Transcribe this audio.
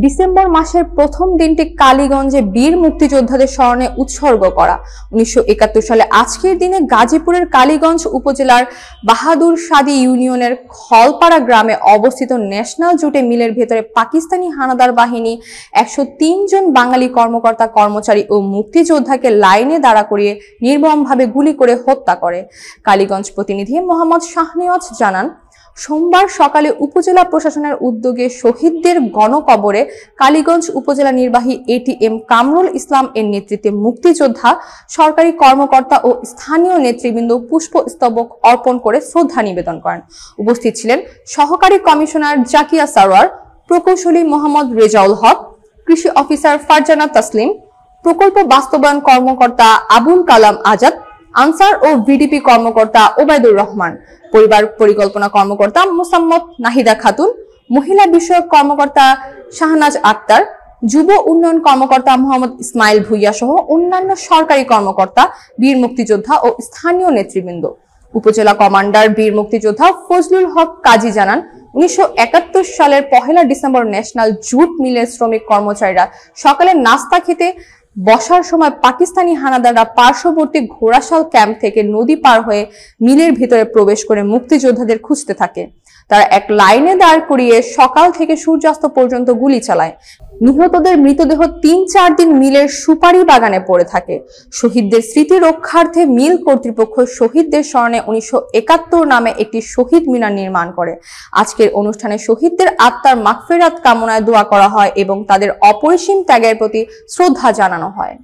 December মাসের প্রথম দিনটি কালীগঞ্জে বীর মুক্তিযোদ্ধাদের স্মরণে উৎসর্গ করা। 1971 সালে আজকের দিনে গাজীপুরের কালীগঞ্জ উপজেলার বাহাদুর শাদী ইউনিয়নের খলপাড়া গ্রামে অবস্থিত ন্যাশনাল জুটে মিলের ভেতরে পাকিস্তানি হানাদার বাহিনী 103 জন বাঙালি কর্মকর্তা কর্মচারী ও মুক্তিযোদ্ধাকে লাইনে দাঁড়া করিয়ে নির্মমভাবে গুলি করে হত্যা করে। কালীগঞ্জ প্রতিনিধি মোহাম্মদ শাহনেওয়াজ জানান, সোমবার সকালে উপজেলা প্রশাসনের উদ্যোগে শহীদদের গণকবরে কালীগঞ্জ উপজেলা নির্বাহী এটিএম কামরুল ইসলাম এর নেতৃত্বে মুক্তিযোদ্ধা, সরকারি কর্মকর্তা ও স্থানীয় নেতৃবৃন্দ পুষ্পস্তবক অর্পণ করে শ্রদ্ধা নিবেদন করেন। উপস্থিত ছিলেন সহকারী কমিশনার জাকিয়া সারোয়ার, প্রকৌশলী মোহাম্মদ রেজাউল হক, কৃষি অফিসার ফারজানা তাসলিম, প্রকল্প বাস্তবায়ন কর্মকর্তা আবুল কালাম আজাদ, আনসার ও ভিডিপি কর্মকর্তা ওবায়দুর রহমান, পরিবার পরিকল্পনা কর্মকর্তা মোসাম্মত নাহিদা খাতুন, মহিলা বিষয়ক কর্মকর্তা শাহনাজ আক্তার, যুব উন্নয়ন কর্মকর্তা মোহাম্মদ ইসমাইল ভুইয়া সহ অন্যান্য সরকারি কর্মকর্তা, বীর মুক্তিযোদ্ধা ও স্থানীয় নেতৃবৃন্দ। উপজেলা কমান্ডার বীর মুক্তিযোদ্ধা ফজলুল হক কাজী জানান, 1971 সালের 1 ডিসেম্বর ন্যাশনাল জুট মিলের শ্রমিক কর্মচারীরা সকালে নাস্তা খেতে বসার সময় পাকিস্তানি হানাদাররা পার্শ্ববর্তী ঘোড়াশাল ক্যাম্প থেকে নদী পার হয়ে মিলের ভিতরে প্রবেশ করে মুক্তিযোদ্ধাদের খুঁজতে থাকে। তারা এক লাইনে দাঁড় করিয়ে সকাল থেকে সূর্যাস্ত পর্যন্ত গুলি চালায়। নিহতদের মৃতদেহ 3-4 দিন মিলের সুপারি বাগানে পড়ে থাকে। শহীদদের স্মৃতি রক্ষার্থে মিল কর্তৃপক্ষ শহীদদের স্মরণে 1971 নামে একটি শহীদ মিনার নির্মাণ করে। আজকের অনুষ্ঠানে শহীদদের আত্মার মাগফিরাত কামনায় দোয়া করা হয় এবং তাদের অপরিসীম ত্যাগের প্রতি শ্রদ্ধা জানানো হয়।